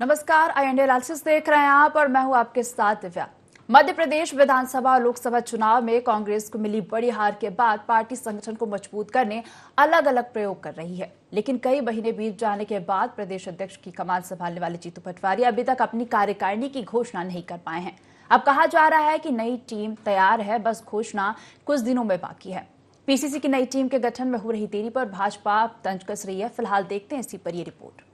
नमस्कार, आई India analysis देख रहे हैं आप और मैं हूं आपके साथ दिव्या। मध्य प्रदेश विधानसभा और लोकसभा चुनाव में कांग्रेस को मिली बड़ी हार के बाद पार्टी संगठन को मजबूत करने अलग अलग प्रयोग कर रही है, लेकिन कई महीने बीत जाने के बाद प्रदेश अध्यक्ष की कमान संभालने वाले जीतू पटवारी अभी तक अपनी कार्यकारिणी की घोषणा नहीं कर पाए हैं। अब कहा जा रहा है कि नई टीम तैयार है, बस घोषणा कुछ दिनों में बाकी है। पीसीसी की नई टीम के गठन में हो रही देरी पर भाजपा तंज कस रही है। फिलहाल देखते हैं इसी पर ये रिपोर्ट।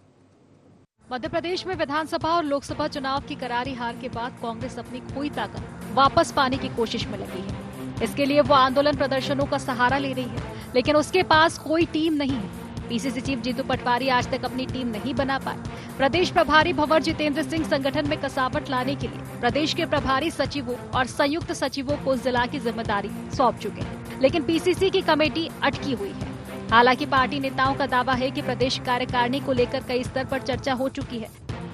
मध्य प्रदेश में विधानसभा और लोकसभा चुनाव की करारी हार के बाद कांग्रेस अपनी खोई ताकत वापस पाने की कोशिश में लगी है। इसके लिए वो आंदोलन प्रदर्शनों का सहारा ले रही है, लेकिन उसके पास कोई टीम नहीं है। पीसीसी चीफ जीतू पटवारी आज तक अपनी टीम नहीं बना पाए। प्रदेश प्रभारी भंवर जितेंद्र सिंह संगठन में कसावट लाने के लिए प्रदेश के प्रभारी सचिवों और संयुक्त सचिवों को जिला की जिम्मेदारी सौंप चुके हैं, लेकिन पीसीसी की कमेटी अटकी हुई है। हालांकि पार्टी नेताओं का दावा है कि प्रदेश कार्यकारिणी को लेकर कई स्तर पर चर्चा हो चुकी है।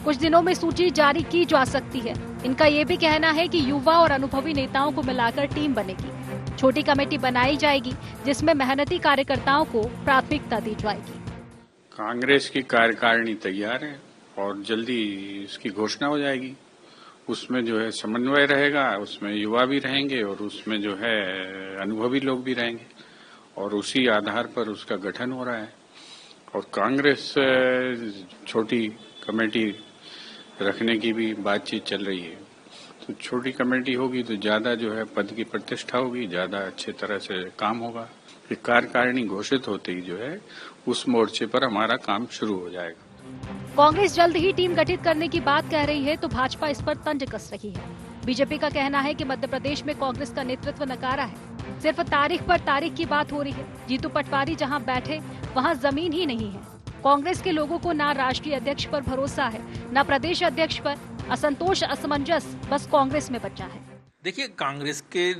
कुछ दिनों में सूची जारी की जा सकती है। इनका ये भी कहना है कि युवा और अनुभवी नेताओं को मिलाकर टीम बनेगी। छोटी कमेटी बनाई जाएगी जिसमें मेहनती कार्यकर्ताओं को प्राथमिकता दी जाएगी। कांग्रेस की कार्यकारिणी तैयार है और जल्दी इसकी घोषणा हो जाएगी। उसमें जो है समन्वय रहेगा, उसमें युवा भी रहेंगे और उसमें जो है अनुभवी लोग भी रहेंगे और उसी आधार पर उसका गठन हो रहा है। और कांग्रेस छोटी कमेटी रखने की भी बातचीत चल रही है। तो छोटी कमेटी होगी तो ज्यादा जो है पद की प्रतिष्ठा होगी, ज्यादा अच्छे तरह से काम होगा। कार्यकारिणी घोषित होते ही जो है उस मोर्चे पर हमारा काम शुरू हो जाएगा। कांग्रेस जल्द ही टीम गठित करने की बात कह रही है तो भाजपा इस पर तंज कस रही है। बीजेपी का कहना है कि मध्य प्रदेश में कांग्रेस का नेतृत्व नकारा है, सिर्फ तारीख पर तारीख की बात हो रही है। जीतू पटवारी जहां बैठे वहां जमीन ही नहीं है। कांग्रेस के लोगों को ना राष्ट्रीय अध्यक्ष पर भरोसा है, ना प्रदेश अध्यक्ष पर। असंतोष, असमंजस बस कांग्रेस में बचा है। देखिए, कांग्रेस के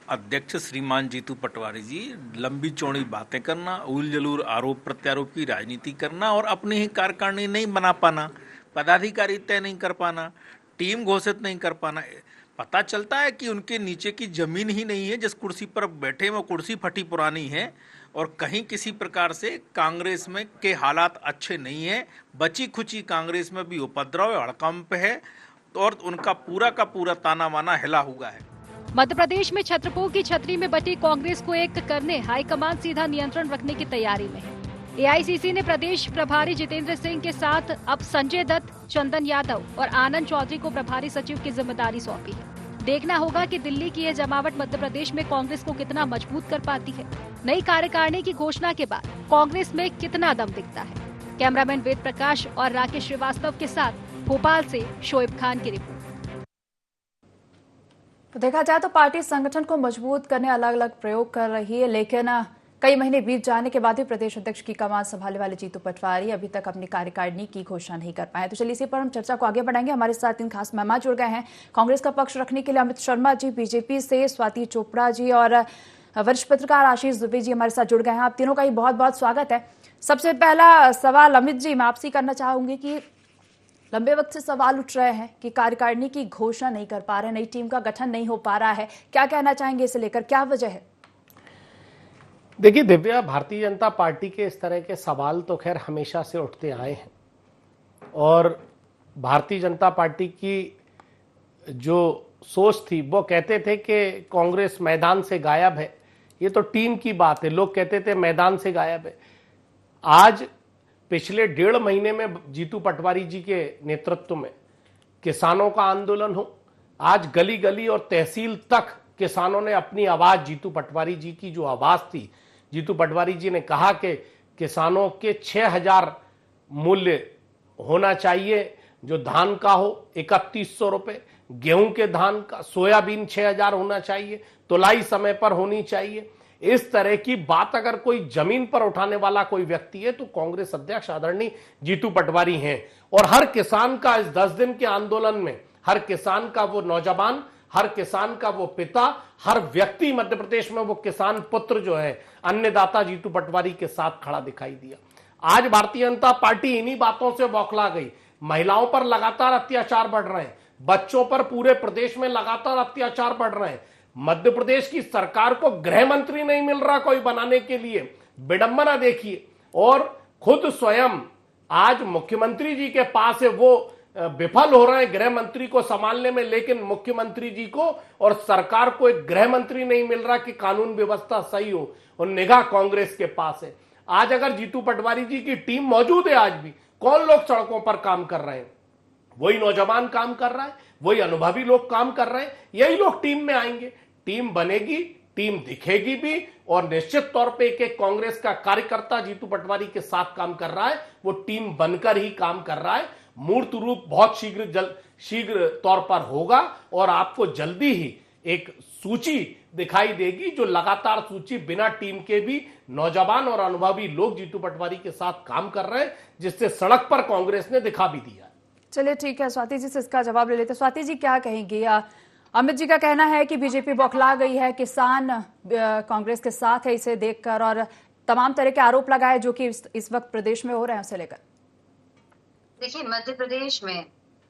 अध्यक्ष श्रीमान जीतू पटवारी जी लंबी चौड़ी बातें करना, उल जलूर आरोप प्रत्यारोप की राजनीति करना और अपनी ही कार्यकारिणी नहीं बना पाना, पदाधिकारी तय नहीं कर पाना, टीम घोषित नहीं कर पाना, पता चलता है कि उनके नीचे की जमीन ही नहीं है। जिस कुर्सी पर बैठे वो कुर्सी फटी पुरानी है और कहीं किसी प्रकार से कांग्रेस में के हालात अच्छे नहीं है। बची खुची कांग्रेस में भी उपद्रव हड़कंप है और उनका पूरा का पूरा ताना माना हिला हुआ है। मध्य प्रदेश में छत्रपों की छतरी में बटी कांग्रेस को एक करने हाईकमान सीधा नियंत्रण रखने की तैयारी में है। एआईसीसी ने प्रदेश प्रभारी जितेंद्र सिंह के साथ अब संजय दत्त, चंदन यादव और आनंद चौधरी को प्रभारी सचिव की जिम्मेदारी सौंपी है। देखना होगा कि दिल्ली की यह जमावट मध्य प्रदेश में कांग्रेस को कितना मजबूत कर पाती है। नई कार्यकारिणी की घोषणा के बाद कांग्रेस में कितना दम दिखता है। कैमरामैन वेद प्रकाश और राकेश श्रीवास्तव के साथ भोपाल से शोएब खान की रिपोर्ट। तो देखा जाए तो पार्टी संगठन को मजबूत करने अलग अलग प्रयोग कर रही है, लेकिन कई महीने बीत जाने के बाद भी प्रदेश अध्यक्ष की कमान संभालने वाले जीतू पटवारी अभी तक अपनी कार्यकारिणी की घोषणा नहीं कर पाए। तो चलिए इसी पर हम चर्चा को आगे बढ़ाएंगे। हमारे साथ 3 खास मेहमान जुड़ गए हैं। कांग्रेस का पक्ष रखने के लिए अमित शर्मा जी, बीजेपी से स्वाति चोपड़ा जी और वरिष्ठ पत्रकार आशीष दुबे जी हमारे साथ जुड़ गए हैं। आप तीनों का ही बहुत बहुत स्वागत है। सबसे पहला सवाल अमित जी मैं आपसे करना चाहूंगी कि लंबे वक्त से सवाल उठ रहे हैं कि कार्यकारिणी की घोषणा नहीं कर पा रहे, नई टीम का गठन नहीं हो पा रहा है, क्या कहना चाहेंगे इसे लेकर, क्या वजह है? देखिए दिव्या, भारतीय जनता पार्टी के इस तरह के सवाल तो खैर हमेशा से उठते आए हैं और भारतीय जनता पार्टी की जो सोच थी वो कहते थे कि कांग्रेस मैदान से गायब है। ये तो टीम की बात है, लोग कहते थे मैदान से गायब है। आज पिछले 1.5 महीने में जीतू पटवारी जी के नेतृत्व में किसानों का आंदोलन हो, आज गली गली और तहसील तक किसानों ने अपनी आवाज, जीतू पटवारी जी की जो आवाज थी, जीतू पटवारी जी ने कहा कि किसानों के 6,000 मूल्य होना चाहिए, जो धान का हो 3100 रुपए, गेहूं के धान का, सोयाबीन 6,000 होना चाहिए, तुलाई समय पर होनी चाहिए। इस तरह की बात अगर कोई जमीन पर उठाने वाला कोई व्यक्ति है तो कांग्रेस अध्यक्ष आदरणीय जीतू पटवारी हैं। और हर किसान का इस 10 दिन के आंदोलन में, हर किसान का वो नौजवान, हर किसान का वो पिता, हर व्यक्ति मध्य प्रदेश में वो किसान पुत्र जो है अन्नदाता जीतू पटवारी के साथ खड़ा दिखाई दिया। आज भारतीय जनता पार्टी इन्हीं बातों से बौखला गई। महिलाओं पर लगातार अत्याचार बढ़ रहे हैं, बच्चों पर पूरे प्रदेश में लगातार अत्याचार बढ़ रहे हैं। मध्य प्रदेश की सरकार को गृह मंत्री नहीं मिल रहा कोई बनाने के लिए, विडंबना देखिए। और खुद स्वयं आज मुख्यमंत्री जी के पास है वो विफल हो रहे हैं गृह मंत्री को संभालने में, लेकिन मुख्यमंत्री जी को और सरकार को एक गृह मंत्री नहीं मिल रहा कि कानून व्यवस्था सही हो, और निगाह कांग्रेस के पास है। आज अगर जीतू पटवारी जी की टीम मौजूद है, आज भी कौन लोग सड़कों पर काम कर रहे हैं? वही नौजवान काम कर रहा है, वही अनुभवी लोग काम कर रहे हैं, यही लोग टीम में आएंगे, टीम बनेगी, टीम दिखेगी भी, और निश्चित तौर पे एक एक कांग्रेस का कार्यकर्ता जीतू पटवारी के साथ काम कर रहा है, वो टीम बनकर ही काम कर रहा है। मूर्त रूप बहुत शीघ्र तौर पर होगा, और आपको जल्दी ही एक सूची दिखाई देगी, जो लगातार सूची बिना टीम के भी नौजवान और अनुभवी लोग जीतू पटवारी के साथ काम कर रहे हैं, जिससे सड़क पर कांग्रेस ने दिखा भी दिया। चलिए ठीक है, स्वाति जी से इसका जवाब ले लेते। स्वाति जी क्या कहेंगी? अमित जी का कहना है कि बीजेपी बौखला गई है, किसान कांग्रेस के साथ है इसे देखकर, और तमाम तरह के आरोप लगाए जो कि इस वक्त प्रदेश में हो रहे हैं उसे लेकर। देखिए, मध्य प्रदेश में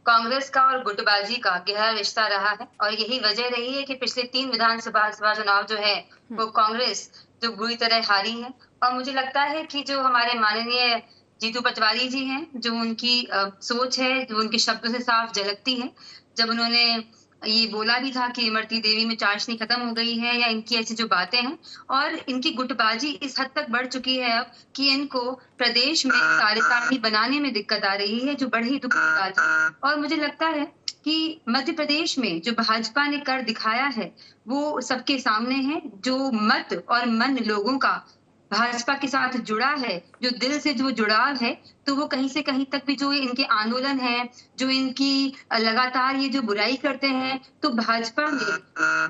कांग्रेस का और गुटबाजी का गहरा रिश्ता रहा है, और यही वजह रही है कि पिछले 3 विधानसभा चुनाव जो है वो कांग्रेस जो बुरी तरह हारी है। और मुझे लगता है कि जो हमारे माननीय जीतू पटवारी जी हैं, जो उनकी सोच है, जो उनके शब्दों से साफ झलकती है, जब उन्होंने ये बोला भी था कि इमरती देवी में चाशनी खत्म हो गई है, या इनकी ऐसी जो बातें हैं, और इनकी गुटबाजी इस हद तक बढ़ चुकी है अब कि इनको प्रदेश में कार्यकारिणी बनाने में दिक्कत आ रही है, जो बड़ी दुख की बात है। और मुझे लगता है कि मध्य प्रदेश में जो भाजपा ने कर दिखाया है वो सबके सामने है। जो मत और मन लोगों का भाजपा के साथ जुड़ा है, जो दिल से जो जुड़ाव है, तो वो कहीं से कहीं तक भी जो इनके आंदोलन है, जो इनकी लगातार ये जो बुराई करते हैं, तो भाजपा ने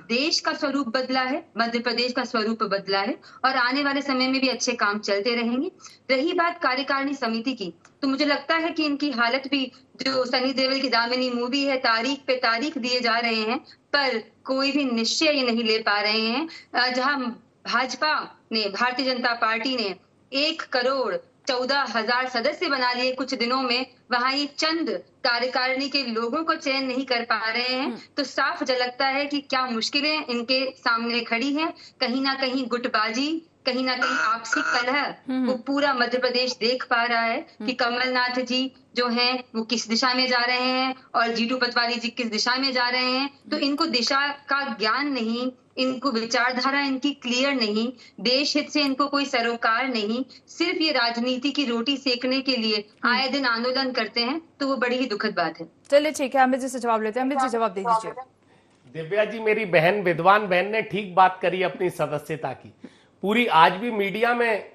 देश का स्वरूप बदला है, मध्य प्रदेश का स्वरूप बदला है, और आने वाले समय में भी अच्छे काम चलते रहेंगे। रही बात कार्यकारिणी समिति की, तो मुझे लगता है कि इनकी हालत भी, जो सनी देओल की दामिनी मूवी है, तारीख पे तारीख दिए जा रहे हैं, पर कोई भी निश्चय नहीं ले पा रहे हैं। जहां भाजपा ने, भारतीय जनता पार्टी ने 1,14,00,000 सदस्य बना लिए कुछ दिनों में, वहां ये चंद कार्यकारिणी के लोगों को चयन नहीं कर पा रहे हैं, तो साफ झलकता है कि क्या मुश्किलें इनके सामने खड़ी हैं। कहीं ना कहीं गुटबाजी, कहीं ना कहीं आपसी कलह वो पूरा मध्य प्रदेश देख पा रहा है कि कमलनाथ जी जो हैं वो किस दिशा में जा रहे हैं, और जीतू पटवारी जी किस दिशा में जा रहे हैं। तो इनको दिशा का ज्ञान नहीं, इनको विचारधारा इनकी क्लियर नहीं, देश हित से इनको कोई सरोकार नहीं, सिर्फ ये राजनीति की रोटी सेकने के लिए आए दिन आंदोलन करते हैं, तो वो बड़ी ही दुखद बात है। चलिए ठीक है, अमित जी से जवाब लेते हैं। अमित जी जवाब दे दीजिए। दिव्या जी, मेरी बहन, विद्वान बहन ने ठीक बात करी अपनी सदस्यता की। पूरी आज भी मीडिया में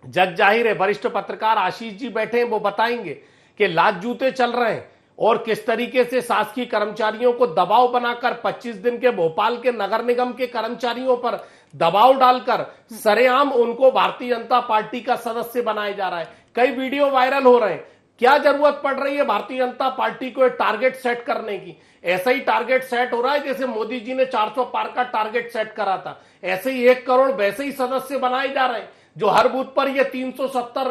जग जाहिर है, वरिष्ठ पत्रकार आशीष जी बैठे हैं, वो बताएंगे कि लात जूते चल रहे हैं, और किस तरीके से शासकीय कर्मचारियों को दबाव बनाकर 25 दिन के भोपाल के नगर निगम के कर्मचारियों पर दबाव डालकर सरेआम उनको भारतीय जनता पार्टी का सदस्य बनाया जा रहा है। कई वीडियो वायरल हो रहे हैं। क्या जरूरत पड़ रही है भारतीय जनता पार्टी को एक टारगेट सेट करने की? ऐसा ही टारगेट सेट हो रहा है जैसे मोदी जी ने 400 पार का टारगेट सेट करा था, ऐसे ही 1 करोड़ वैसे ही सदस्य बनाए जा रहे हैं, जो हर बूथ पर ये 370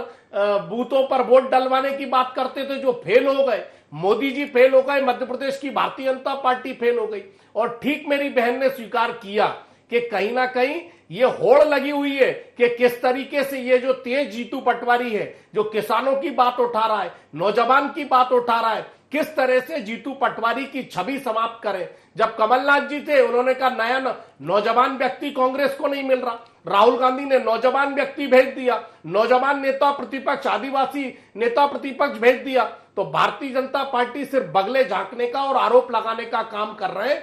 बूथों पर वोट डलवाने की बात करते थे, जो फेल हो गए। मोदी जी फेल हो गए, मध्य प्रदेश की भारतीय जनता पार्टी फेल हो गई। और ठीक मेरी बहन ने स्वीकार किया कि कहीं ना कहीं ये होड़ लगी हुई है कि किस तरीके से ये जो तेज जीतू पटवारी है, जो किसानों की बात उठा रहा है, नौजवान की बात उठा रहा है, किस तरह से जीतू पटवारी की छवि समाप्त करे। जब कमलनाथ जी थे, उन्होंने कहा नया नौजवान व्यक्ति कांग्रेस को नहीं मिल रहा, राहुल गांधी ने नौजवान व्यक्ति भेज दिया, नौजवान नेता प्रतिपक्ष, आदिवासी नेता प्रतिपक्ष भेज दिया। तो भारतीय जनता पार्टी सिर्फ बगले झांकने का और आरोप लगाने का काम कर रहे हैं।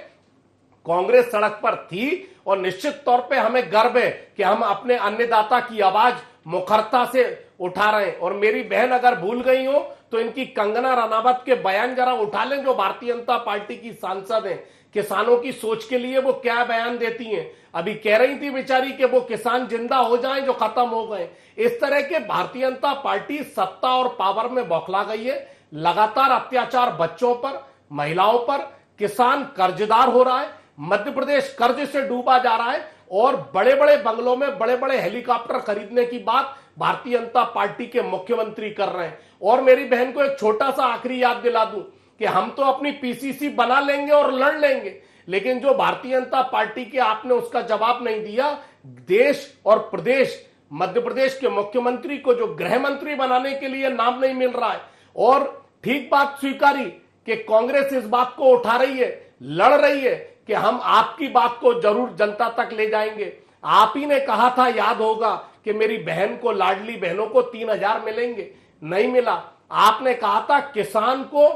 कांग्रेस सड़क पर थी, और निश्चित तौर पे हमें गर्व है कि हम अपने अन्नदाता की आवाज मुखरता से उठा रहे हैं। और मेरी बहन अगर भूल गई हो तो इनकी कंगना रनावत के बयान जरा उठा लें, जो भारतीय जनता पार्टी की सांसद हैं। किसानों की सोच के लिए वो क्या बयान देती हैं। अभी कह रही थी बेचारी कि वो किसान जिंदा हो जाएं जो खत्म हो गए। इस तरह के भारतीय जनता पार्टी सत्ता और पावर में बौखला गई है। लगातार अत्याचार बच्चों पर, महिलाओं पर, किसान कर्जदार हो रहा है, मध्य प्रदेश कर्ज से डूबा जा रहा है, और बड़े बड़े बंगलों में बड़े बड़े हेलीकॉप्टर खरीदने की बात भारतीय जनता पार्टी के मुख्यमंत्री कर रहे हैं। और मेरी बहन को एक छोटा सा आखिरी याद दिला दूं कि हम तो अपनी पीसीसी बना लेंगे और लड़ लेंगे, लेकिन जो भारतीय जनता पार्टी के आपने उसका जवाब नहीं दिया। देश और प्रदेश, मध्य प्रदेश के मुख्यमंत्री को जो गृह मंत्री बनाने के लिए नाम नहीं मिल रहा है, और ठीक बात स्वीकारी कि कांग्रेस इस बात को उठा रही है, लड़ रही है कि हम आपकी बात को जरूर जनता तक ले जाएंगे। आप ही ने कहा था, याद होगा, कि मेरी बहन को, लाडली बहनों को 3,000 मिलेंगे, नहीं मिला। आपने कहा था किसान को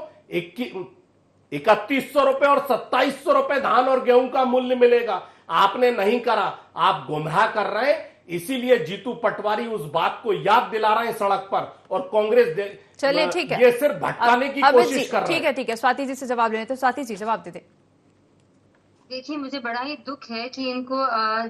3100 रुपए और 2700 रुपए धान और गेहूं का मूल्य मिलेगा, आपने नहीं करा। आप गुमराह कर रहे हैं, इसीलिए जीतू पटवारी उस बात को याद दिला रहे हैं सड़क पर, और कांग्रेस चलिए ठीक है, ये सिर्फ भटकाने की कोशिश कर रहे हैं। ठीक है, स्वाति जी से जवाब लेने, तो स्वाति जी जवाब दे दे। देखिए, मुझे बड़ा ही दुख है कि इनको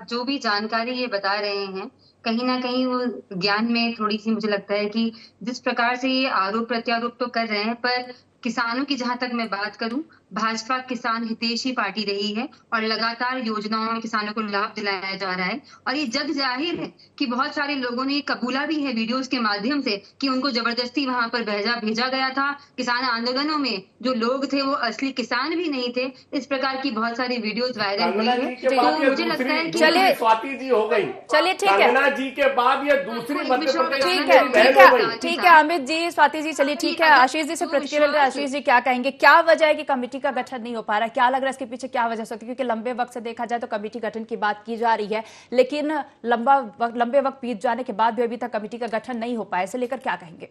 जो भी जानकारी ये बता रहे हैं, कहीं ना कहीं वो ज्ञान में थोड़ी सी, मुझे लगता है कि जिस प्रकार से ये आरोप प्रत्यारोप तो कर रहे हैं, पर किसानों की जहां तक मैं बात करूं, भाजपा किसान हितैषी पार्टी रही है और लगातार योजनाओं में किसानों को लाभ दिलाया जा रहा है। और ये जग जाहिर है कि बहुत सारे लोगों ने ये कबूला भी है वीडियोस के माध्यम से कि उनको जबरदस्ती वहां पर भेजा गया था। किसान आंदोलनों में जो लोग थे वो असली किसान भी नहीं थे। इस प्रकार की बहुत सारी वीडियोस वायरल हुई है। तो मुझे लगता है कि चलिए, स्वाति जी हो गई, चलिए ठीक है, कंगना जी के बाद ये दूसरी मध्य प्रदेश की ठीक बहन हो गई। है, ठीक है अमित जी, स्वाति जी, चलिए ठीक है। आशीष जी से प्रतिक्रिया ले रहे हैं। आशीष जी क्या कहेंगे, क्या वजह है कि कमेटी का गठन नहीं हो पा रहा है? क्या लग रहा है इसके पीछे क्या वजह हो सकती है? क्योंकि लंबे वक्त से देखा जाए तो कमेटी गठन की बात की जा रही है, लेकिन लंबे वक्त बीत जाने के बाद भी अभी तक कमेटी का गठन नहीं हो पाया, इसे लेकर क्या कहेंगे?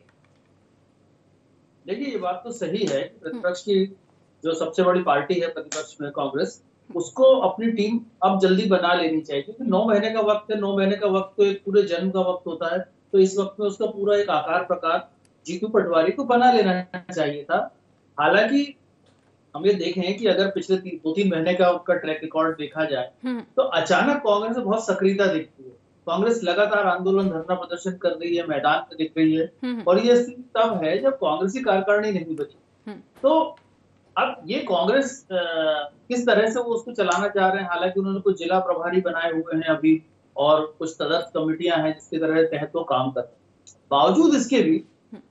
देखिए, ये बात तो सही है कि प्रतिपक्ष की जो सबसे बड़ी पार्टी है प्रतिपक्ष में कांग्रेस, उसको अपनी टीम अब जल्दी बना लेनी चाहिए, क्योंकि 9 महीने का वक्त है। 9 महीने का वक्त तो एक पूरे जन्म का वक्त होता है, तो इस वक्त में उसका पूरा एक आकार प्रकार जीतू पटवारी को बना लेना चाहिए था। हालांकि हम ये देखें कि अगर पिछले 2-3 महीने का उसका ट्रैक रिकॉर्ड देखा जाए तो अचानक कांग्रेस में बहुत सक्रियता दिखती है। कांग्रेस लगातार आंदोलन, धरना प्रदर्शन कर रही है, मैदान में दिख रही है, और ये स्थिति तब है जब कांग्रेसी कार्यकारिणी नहीं बची। तो अब ये कांग्रेस किस तरह से वो उसको चलाना चाह रहे हैं। हालांकि उन्होंने कुछ जिला प्रभारी बनाए हुए हैं अभी, और कुछ तदर्थ कमेटियां हैं जिसके तरह तहत वो काम कर रहे हैं। बावजूद इसके भी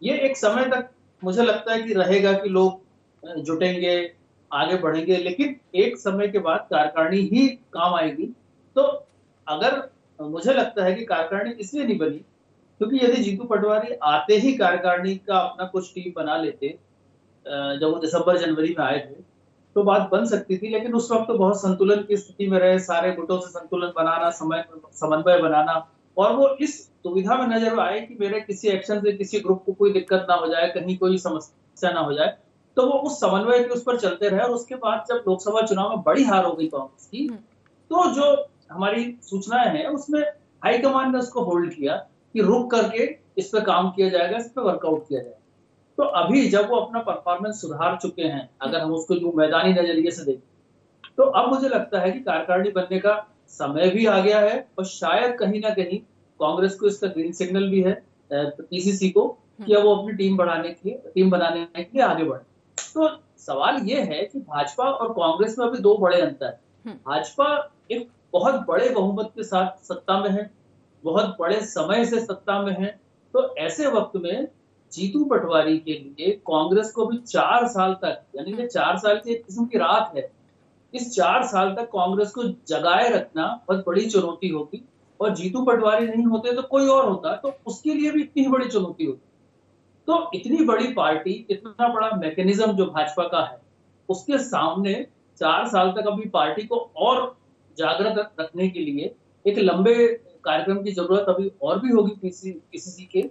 ये एक समय तक मुझे लगता है कि रहेगा कि लोग जुटेंगे, आगे बढ़ेंगे, लेकिन एक समय के बाद कार्यकारिणी ही काम आएगी। तो अगर मुझे लगता है कि कार्यकारिणी इसलिए नहीं बनी क्योंकि यदि जीतू पटवारी आते ही कार्यकारिणी का अपना कुछ टीम बना लेते, जब वो दिसंबर जनवरी में आए थे, तो बात बन सकती थी। लेकिन उस वक्त तो बहुत संतुलन की स्थिति में रहे, सारे गुटों से संतुलन बनाना, समन्वय बनाना, और वो इस दुविधा में नजर आए कि मेरे किसी एक्शन से किसी ग्रुप को कोई दिक्कत ना हो जाए, कहीं कोई समस्या ना हो जाए, तो वो उस समन्वय के उस पर चलते रहे। और उसके बाद जब लोकसभा चुनाव में बड़ी हार हो गई कांग्रेस की, तो जो हमारी सूचनाएं हैं उसमें हाईकमान ने उसको होल्ड किया कि रुक करके इस पर काम किया जाएगा, इस पर वर्कआउट किया जाएगा। तो अभी जब वो अपना परफॉर्मेंस सुधार चुके हैं, अगर हम उसको जो मैदानी नजरिए से देखें, तो अब मुझे लगता है कि कार्यकारिणी बनने का समय भी आ गया है, और शायद कहीं ना कहीं कांग्रेस को इसका ग्रीन सिग्नल भी है पीसीसी को कि अब वो अपनी टीम बनाने के लिए आगे बढ़े। तो सवाल ये है कि भाजपा और कांग्रेस में अभी 2 बड़े अंतर है। भाजपा एक बहुत बड़े बहुमत के साथ सत्ता में है, बहुत बड़े समय से सत्ता में है, तो ऐसे वक्त में जीतू पटवारी के लिए कांग्रेस को भी 4 साल तक, यानी कि 4 साल की एक किस्म की रात है, इस 4 साल तक कांग्रेस को जगाए रखना बहुत बड़ी चुनौती होगी। और जीतू पटवारी नहीं होते तो कोई और होता, तो उसके लिए भी इतनी बड़ी चुनौती होती। तो इतनी बड़ी पार्टी, इतना बड़ा मैकेनिज्म जो भाजपा का है, उसके सामने 4 साल तक अभी पार्टी को और जागृत रखने के लिए एक लंबे कार्यक्रम की जरूरत अभी और भी होगी पीसीसी के।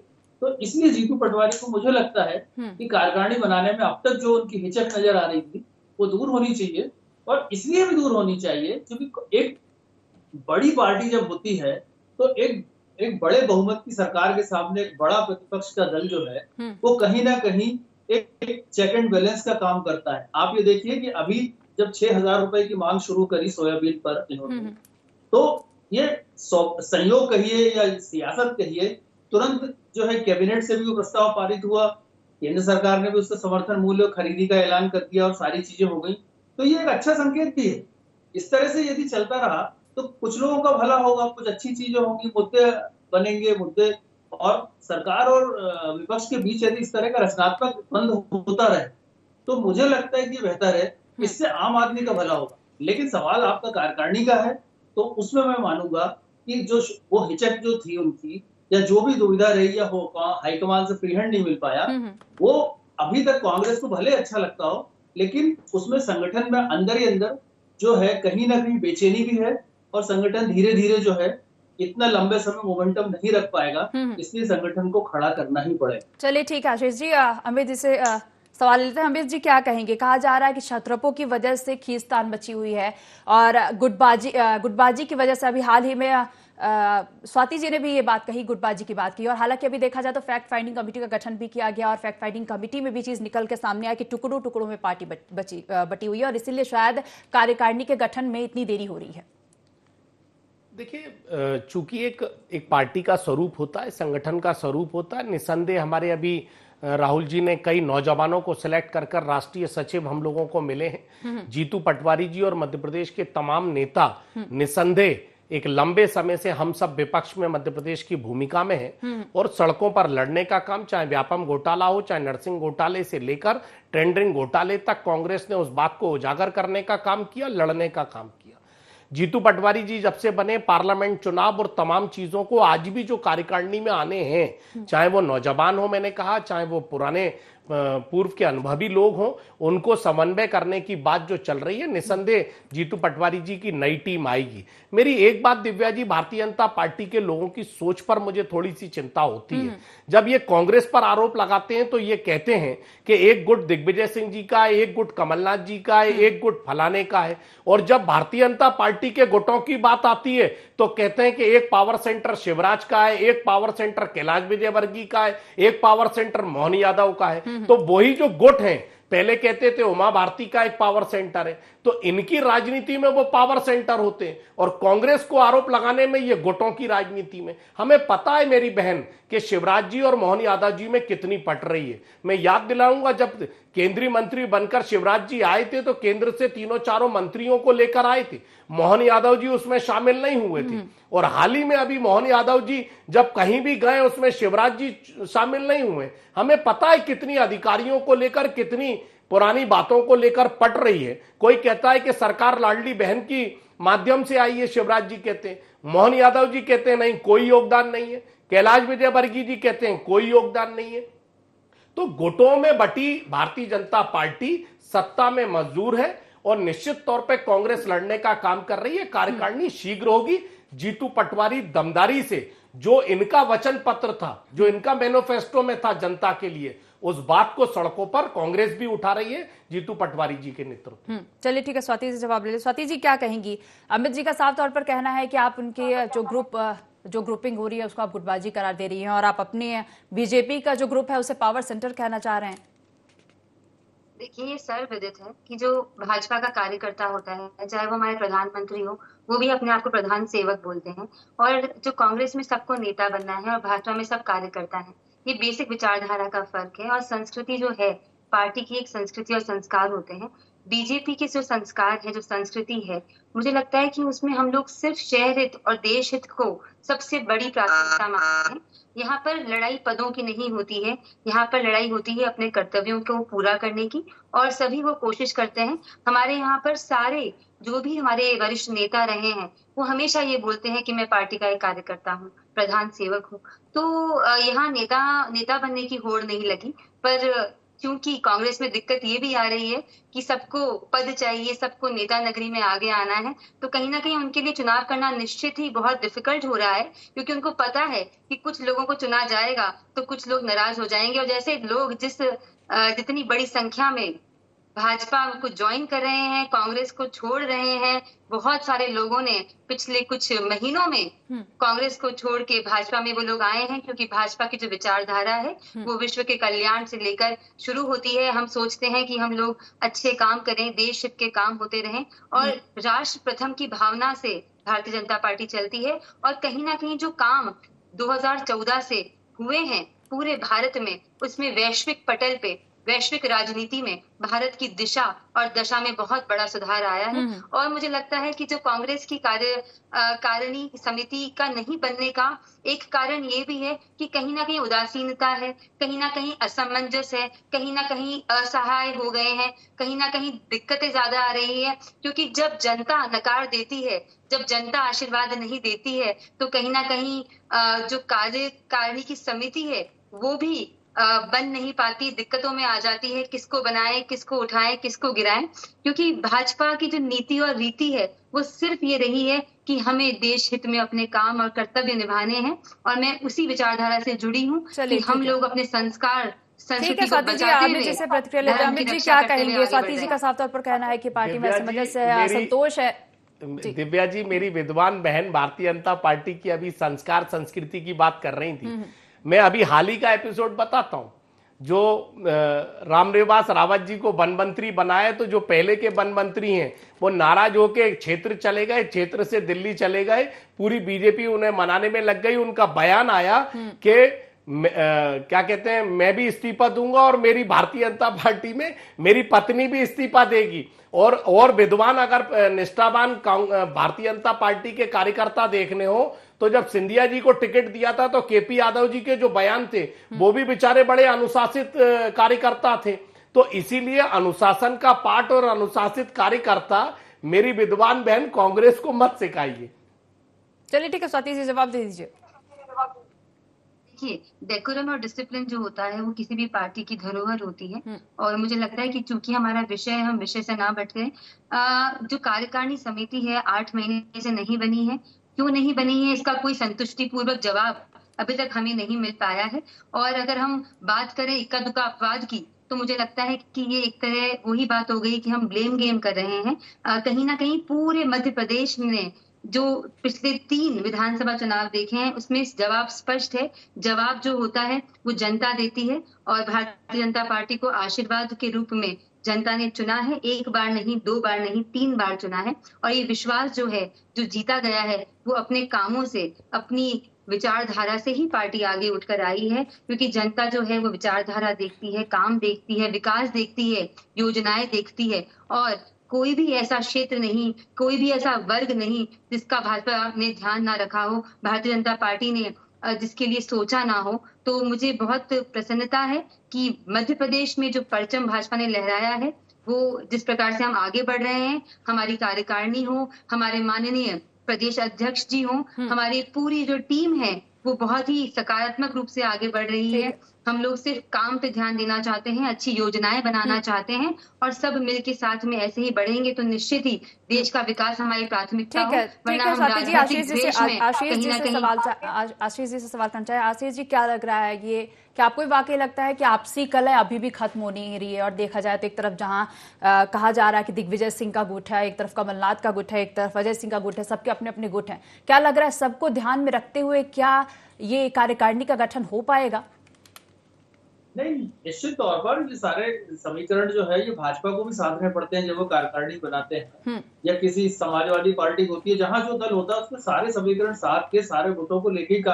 तो इसलिए जीतू पटवारी को मुझे लगता है कि कार्यकारिणी बनाने में अब तक जो उनकी हिचक नजर आ रही थी वो दूर होनी चाहिए, और इसलिए भी दूर होनी चाहिए क्योंकि एक बड़ी पार्टी जब होती है तो एक बड़े बहुमत की सरकार के सामने एक बड़ा प्रतिपक्ष का दल जो है वो कहीं ना कहीं एक चेक एंड बैलेंस का काम करता है। आप ये देखिए कि अभी जब 6,000 रुपए की मांग शुरू करी सोयाबीन पर इन्होंने, तो ये संयोग कहिए या सियासत कहिए, तुरंत जो है कैबिनेट से भी वो प्रस्ताव पारित हुआ, केंद्र सरकार ने भी उसका समर्थन मूल्य खरीदी का ऐलान कर दिया और सारी चीजें हो गई। तो ये एक अच्छा संकेत भी है। इस तरह से यदि चलता रहा तो कुछ लोगों का भला होगा, कुछ अच्छी चीजें होंगी, मुद्दे बनेंगे, और सरकार और विपक्ष के बीच यदि इस तरह का रचनात्मक द्वंद्व होता रहे तो मुझे लगता है कि बेहतर है, इससे आम आदमी का भला होगा। लेकिन सवाल आपका कार्यकारिणी का है, तो उसमें मैं मानूंगा कि जो वो हिचक जो थी उनकी, या जो भी दुविधा रही या हाईकमान से फ्री हैंड नहीं मिल पाया, वो अभी तक कांग्रेस को भले अच्छा लगता हो लेकिन उसमें संगठन में अंदर ही अंदर जो है कहीं ना कहीं बेचैनी भी है, और संगठन धीरे धीरे जो है इतना लंबे समय मोमेंटम नहीं रख पाएगा, इसलिए संगठन को खड़ा करना ही पड़ेगा। चलिए ठीक है आशीष जी, अमित जी से सवाल लेते हैं। अमित जी क्या कहेंगे? कहा जा रहा है कि क्षत्रपों की वजह से खींचतान मची हुई है और गुटबाजी की वजह से अभी हाल ही में स्वाति जी ने भी ये बात कही, गुटबाजी की बात की। और हालांकि अभी देखा जाए तो फैक्ट फाइंडिंग कमेटी का गठन भी किया गया और फैक्ट फाइंडिंग कमेटी में भी चीज निकल के सामने आया कि टुकड़ों टुकड़ों में पार्टी बटी हुई है और इसीलिए शायद कार्यकारिणी के गठन में इतनी देरी हो रही है। देखिए, चूंकि एक पार्टी का स्वरूप होता है, संगठन का स्वरूप होता है, निसंदेह हमारे अभी राहुल जी ने कई नौजवानों को सिलेक्ट कर राष्ट्रीय सचिव हम लोगों को मिले हैं। जीतू पटवारी जी और मध्य प्रदेश के तमाम नेता निसंदेह एक लंबे समय से हम सब विपक्ष में मध्य प्रदेश की भूमिका में है और सड़कों पर लड़ने का काम, चाहे व्यापम घोटाला हो, चाहे नरसिंह घोटाले से लेकर टेंडरिंग घोटाले तक, कांग्रेस ने उस बात को उजागर करने का काम किया, लड़ने का काम किया। जीतू पटवारी जी जब से बने, पार्लियामेंट चुनाव और तमाम चीजों को आज भी जो कार्यकारिणी में आने हैं, चाहे वो नौजवान हो, मैंने कहा, चाहे वो पुराने पूर्व के अनुभवी लोग हों, उनको समन्वय करने की बात जो चल रही है, निसंदेह जीतू पटवारी जी की नई टीम आएगी। मेरी एक बात दिव्या जी, भारतीय जनता पार्टी के लोगों की सोच पर मुझे थोड़ी सी चिंता होती है। जब ये कांग्रेस पर आरोप लगाते हैं तो ये कहते हैं कि एक गुट दिग्विजय सिंह जी का है, एक गुट कमलनाथ जी का है, एक गुट फलाने का है, और जब भारतीय जनता पार्टी के गुटों की बात आती है तो कहते हैं कि एक पावर सेंटर शिवराज का है, एक पावर सेंटर कैलाश विजयवर्गीय का है, एक पावर सेंटर मोहन यादव का है। तो वही जो गुट हैं, पहले कहते थे उमा भारती का एक पावर सेंटर है, तो इनकी राजनीति में वो पावर सेंटर होते हैं और कांग्रेस को आरोप लगाने में ये गुटों की राजनीति में। हमें पता है मेरी बहन कि शिवराज जी और मोहन यादव जी में कितनी पट रही है। मैं याद दिलाऊंगा, जब केंद्रीय मंत्री बनकर शिवराज जी आए थे तो केंद्र से तीनों चारों मंत्रियों को लेकर आए थे, मोहन यादव जी उसमें शामिल नहीं हुए थे। और हाल ही में अभी मोहन यादव जी जब कहीं भी गए उसमें शिवराज जी शामिल नहीं हुए। हमें पता है कितनी अधिकारियों को लेकर, कितनी पुरानी बातों को लेकर पट रही है। कोई कहता है कि सरकार लाडली बहन की माध्यम से आई है, शिवराज जी कहते हैं, मोहन यादव जी कहते हैं नहीं, कोई योगदान नहीं है, कैलाश विजयवर्गीय जी कहते हैं कोई योगदान नहीं है। तो गुटों में बटी भारतीय जनता पार्टी सत्ता में मजदूर है और निश्चित तौर पे कांग्रेस लड़ने का काम कर रही है। कार्यकारिणी शीघ्र होगी। जीतू पटवारी दमदारी से जो इनका वचन पत्र था, जो इनका मैनिफेस्टो में था जनता के लिए, उस बात को सड़कों पर कांग्रेस भी उठा रही है जीतू पटवारी जी के नेतृत्व। चलिए ठीक है, स्वाति जी जवाब ले ले। स्वाति जी क्या कहेंगी? अमित जी का साफ तौर पर कहना है कि आप उनके जो ग्रुपिंग हो रही है उसको आप गुटबाजी करार दे रही हैं और आप अपने बीजेपी का जो ग्रुप है उसे पावर सेंटर कहना चाह रहे हैं। देखिए, ये सर्वविदित है कि जो भाजपा का कार्यकर्ता होता है, चाहे वो हमारे प्रधानमंत्री हो, वो भी अपने आप को प्रधान सेवक बोलते हैं, और जो कांग्रेस में सबको नेता बनना है और भाजपा में सब कार्यकर्ता है। ये बेसिक विचारधारा का फर्क है। और संस्कृति जो है, पार्टी की एक संस्कृति और संस्कार होते हैं। बीजेपी के जो संस्कार है, जो संस्कृति है, मुझे लगता है कि उसमें हम लोग सिर्फ शहर हित और देश हित को सबसे बड़ी प्राथमिकता मानते हैं। यहाँ पर लड़ाई पदों की नहीं होती है, यहाँ पर लड़ाई होती है अपने कर्तव्यों को पूरा करने की, और सभी वो कोशिश करते हैं। हमारे यहाँ पर सारे जो भी हमारे वरिष्ठ नेता रहे हैं, वो हमेशा ये बोलते हैं कि मैं पार्टी का एक कार्यकर्ता हूँ, प्रधान सेवक हूँ। तो यहाँ नेता बनने की होड़ नहीं लगी, पर क्योंकि कांग्रेस में दिक्कत ये भी आ रही है कि सबको पद चाहिए, सबको नेता नगरी में आगे आना है, तो कहीं ना कहीं उनके लिए चुनाव करना निश्चित ही बहुत डिफिकल्ट हो रहा है, क्योंकि उनको पता है कि कुछ लोगों को चुना जाएगा तो कुछ लोग नाराज हो जाएंगे। और जैसे लोग जितनी बड़ी संख्या में भाजपा को ज्वाइन कर रहे हैं, कांग्रेस को छोड़ रहे हैं, बहुत सारे लोगों ने पिछले कुछ महीनों में कांग्रेस को छोड़ के भाजपा में वो लोग आए हैं, क्योंकि भाजपा की जो विचारधारा है वो विश्व के कल्याण से लेकर शुरू होती है। हम सोचते हैं कि हम लोग अच्छे काम करें, देश हित के काम होते रहें, और राष्ट्र प्रथम की भावना से भारतीय जनता पार्टी चलती है। और कहीं ना कहीं जो काम 2014 से हुए हैं पूरे भारत में, उसमें वैश्विक पटल पे, वैश्विक राजनीति में भारत की दिशा और दशा में बहुत बड़ा सुधार आया है। और मुझे लगता है कि जो कांग्रेस की कार्यकारिणी समिति का नहीं बनने का एक कारण ये भी है कि कहीं ना कहीं उदासीनता है, कहीं ना कहीं असमंजस है, कहीं ना कहीं असहाय हो गए हैं, कहीं ना कहीं दिक्कतें ज्यादा आ रही है। क्योंकि जब जनता नकार देती है, जब जनता आशीर्वाद नहीं देती है, तो कहीं ना कहीं जो कार्यकारिणी की समिति है वो भी बन नहीं पाती, दिक्कतों में आ जाती है, किसको बनाए, किसको उठाए, किसको गिराए, क्योंकि भाजपा की जो नीति और रीति है वो सिर्फ ये रही है कि हमें देश हित में अपने काम और कर्तव्य निभाने हैं, और मैं उसी विचारधारा से जुड़ी हूँ चलिए, कि हम ठीक है। लोग अपने संस्कार ठीक संस्कृति है को स्वाति जी, बचाते अमित जी से प्रतिक्रिया लेते हैं। धर्म की अमित जी रक्षा क्या करते हुए कहेंगे? आगे स्वाति बढ़ जी रहे का हैं। साफ तौर पर कहना है कि पार्टी में दिव्या जी, असमंजस है, मेरी- असंतोष है। जी। दिव्या जी, मेरी विद्वान बहन भारतीय जनता पार्टी की अभी संस्कार संस्कृति की बात कर रही थी। मैं अभी हाल ही का एपिसोड बताता हूं। जो रामनिवास रावत जी को वन मंत्री बनाया, तो जो पहले के वन मंत्री हैं वो नाराज होके क्षेत्र चले गए, क्षेत्र से दिल्ली चले गए, पूरी बीजेपी उन्हें मनाने में लग गई। उनका बयान आया कि क्या कहते हैं, मैं भी इस्तीफा दूंगा और मेरी भारतीय जनता पार्टी में मेरी पत्नी भी इस्तीफा देगी। और विद्वान अगर निष्ठावान भारतीय जनता पार्टी के कार्यकर्ता देखने हो तो जब सिंधिया जी को टिकट दिया था तो केपी यादव जी के जो बयान थे वो भी बेचारे बड़े अनुशासित कार्यकर्ता थे। तो इसीलिए अनुशासन का पाठ और अनुशासित कार्यकर्ता, मेरी विद्वान बहन, कांग्रेस को मत सिखाइए। चलिए ठीक है, स्वाति जी जवाब दे दीजिए। देखिए, डेकोरम और डिसिप्लिन जो होता है वो किसी भी पार्टी की धरोहर होती है, और मुझे लगता है कि चूंकि हमारा विषय है, हम विषय से ना भटके। जो कार्यकारिणी समिति है 8 महीने से नहीं बनी है, क्यों नहीं बनी है इसका कोई संतुष्टिपूर्वक जवाब अभी तक हमें नहीं मिल पाया है। और अगर हम बात करें इक्का दुक्का अपवाद की, तो मुझे लगता है कि ये एक तरह वही बात हो गई कि हम ब्लेम गेम कर रहे हैं। कहीं ना कहीं पूरे मध्य प्रदेश में जो पिछले 3 विधानसभा चुनाव देखे हैं उसमें जवाब स्पष्ट है। जवाब जो होता है वो जनता देती है, और भारतीय जनता पार्टी को आशीर्वाद के रूप में जनता ने चुना है। 1 बार नहीं, 2 बार नहीं, 3 बार चुना है। और ये विश्वास जो है, जो जीता गया है, वो अपने कामों से, अपनी विचारधारा से ही पार्टी आगे उठकर आई है, क्योंकि जनता जो है वो विचारधारा देखती है, काम देखती है, विकास देखती है, योजनाएं देखती है। और कोई भी ऐसा क्षेत्र नहीं, कोई भी ऐसा वर्ग नहीं जिसका भाजपा ने ध्यान ना रखा हो, भारतीय जनता पार्टी ने जिसके लिए सोचा ना हो। तो मुझे बहुत प्रसन्नता है कि मध्य प्रदेश में जो परचम भाजपा ने लहराया है, वो जिस प्रकार से हम आगे बढ़ रहे हैं, हमारी कार्यकारिणी हो, हमारे माननीय प्रदेश अध्यक्ष जी हो, हमारी पूरी जो टीम है वो बहुत ही सकारात्मक रूप से आगे बढ़ रही है। हम लोग सिर्फ काम पे ध्यान देना चाहते हैं, अच्छी योजनाएं बनाना चाहते हैं, और सब मिलके साथ में ऐसे ही बढ़ेंगे तो निश्चित ही देश का विकास हमारी प्राथमिकता हो। ठीक है स्वाति जी, आशीष जी से सवाल करना चाहे। आशीष जी, क्या लग रहा है ये, क्या आपको वाकई लगता है कि आपसी कलह अभी भी खत्म हो नहीं रही है? और देखा जाए तो एक तरफ जहां कहा जा रहा है कि दिग्विजय सिंह का गुट है, एक तरफ कमलनाथ का गुट है, एक तरफ अजय सिंह का गुट है, सबके अपने अपने गुट हैं। क्या लग रहा है सबको ध्यान में रखते हुए क्या ये कार्यकारिणी का गठन हो पाएगा? नहीं, निश्चित तौर पर ये सारे समीकरण जो है ये भाजपा को भी साधने पड़ते हैं जब वो कार्यकारिणी बनाते हैं, या किसी समाजवादी पार्टी होती है, जहां जो दल होता है उसमें सारे समीकरण साथ के सारे गुटों को लेकर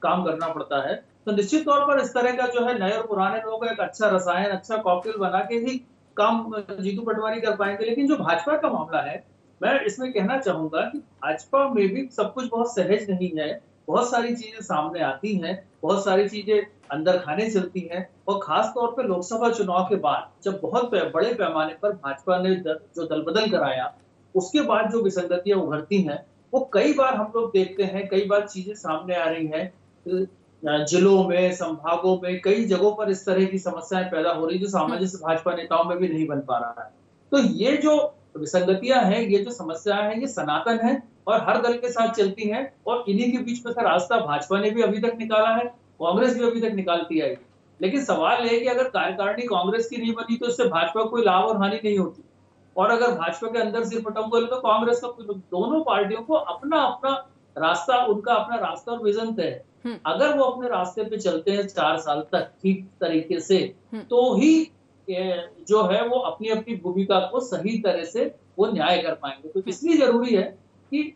काम करना पड़ता है। तो निश्चित तौर पर इस तरह का जो है नए और पुराने लोग एक अच्छा रसायन, अच्छा कॉकटेल बना के ही काम जीतू पटवारी कर पाएंगे। लेकिन जो भाजपा का मामला है, मैं इसमें कहना चाहूंगा कि भाजपा में भी सब कुछ बहुत सहज नहीं है। बहुत सारी चीजें सामने आती हैं, बहुत सारी चीजें अंदर खाने चलती हैं, और खास तौर पे लोकसभा चुनाव के बाद जब बहुत बड़े पैमाने पर भाजपा ने जो दल बदल कराया, उसके बाद जो विसंगतियां उभरती हैं वो कई बार हम लोग देखते हैं, कई बार चीजें सामने आ रही हैं। जिलों में, संभागों में, कई जगहों पर इस तरह की समस्याएं पैदा हो रही जो सामंजस्य भाजपा नेताओं में भी नहीं बन पा रहा है। तो ये जो विसंगतियां हैं, ये जो समस्याएं हैं, ये सनातन है और हर दल के साथ चलती हैं, और इन्हीं के बीच में का रास्ता भाजपा ने भी अभी तक निकाला है, कांग्रेस भी अभी तक निकालती आई। लेकिन सवाल है कि अगर कार्यकारिणी कांग्रेस की नहीं बनी तो इससे भाजपा को कोई लाभ और हानि नहीं होती, और अगर भाजपा के अंदर सिर पटंगोल तो कांग्रेस का, दोनों पार्टियों को अपना अपना रास्ता, उनका अपना रास्ता और विजन तय है। अगर वो अपने रास्ते पे चलते हैं 4 साल तक ठीक तरीके से, तो ही जो है वो अपनी अपनी भूमिका को सही तरह से वो न्याय कर पाएंगे। तो इसलिए जरूरी है कि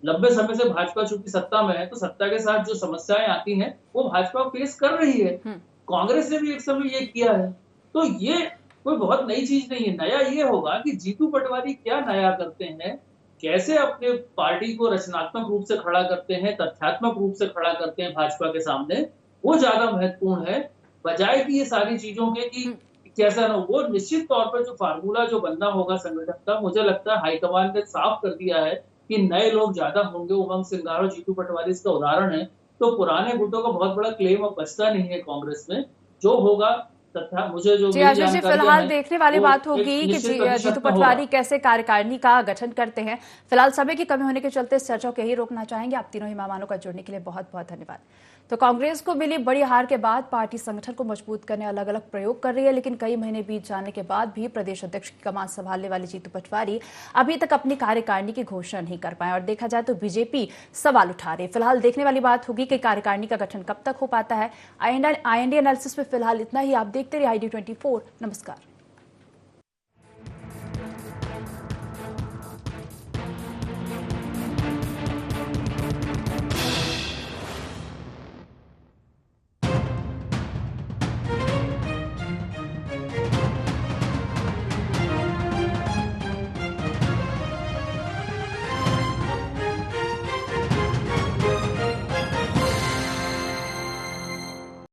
लंबे समय से भाजपा चूंकि सत्ता में है, तो सत्ता के साथ जो समस्याएं आती हैं वो भाजपा फेस कर रही है। कांग्रेस ने भी एक समय ये किया है, तो ये कोई बहुत नई चीज नहीं है। नया ये होगा कि जीतू पटवारी क्या नया करते हैं, कैसे अपने पार्टी को रचनात्मक रूप से खड़ा करते हैं, तथ्यात्मक रूप से खड़ा करते हैं भाजपा के सामने, वो ज्यादा महत्वपूर्ण है, बजाय कि ये सारी चीजों के कि कैसा ना। वो निश्चित तौर पर जो फार्मूला जो बनना होगा संगठन का, मुझे लगता है हाईकमान ने साफ कर दिया है कि नए लोग ज्यादा होंगे। उमंग सिंघार और जीतू पटवारी इसका उदाहरण है तो पुराने गुटों का बहुत बड़ा क्लेम अब बचता नहीं है कांग्रेस में। जो होगा तथा मुझे जो जी आशीष जी, फिलहाल देखने वाली बात होगी कि जीतू पटवारी होगा। कैसे कार्यकारिणी का गठन करते हैं। फिलहाल समय की कमी होने के चलते इस चर्चा को यही रोकना चाहेंगे। आप तीनों ही मेहमानों का जुड़ने के लिए बहुत बहुत धन्यवाद। तो कांग्रेस को मिली बड़ी हार के बाद पार्टी संगठन को मजबूत करने अलग अलग प्रयोग कर रही है, लेकिन कई महीने बीत जाने के बाद भी प्रदेश अध्यक्ष की कमान संभालने वाले जीतू पटवारी अभी तक अपनी कार्यकारिणी की घोषणा नहीं कर पाए और देखा जाए तो बीजेपी सवाल उठा रही है। फिलहाल देखने वाली बात होगी कि कार्यकारिणी का गठन कब तक हो पाता है। IND एनालिसिस में फिलहाल इतना ही। आप देखते रहिए ID24। नमस्कार।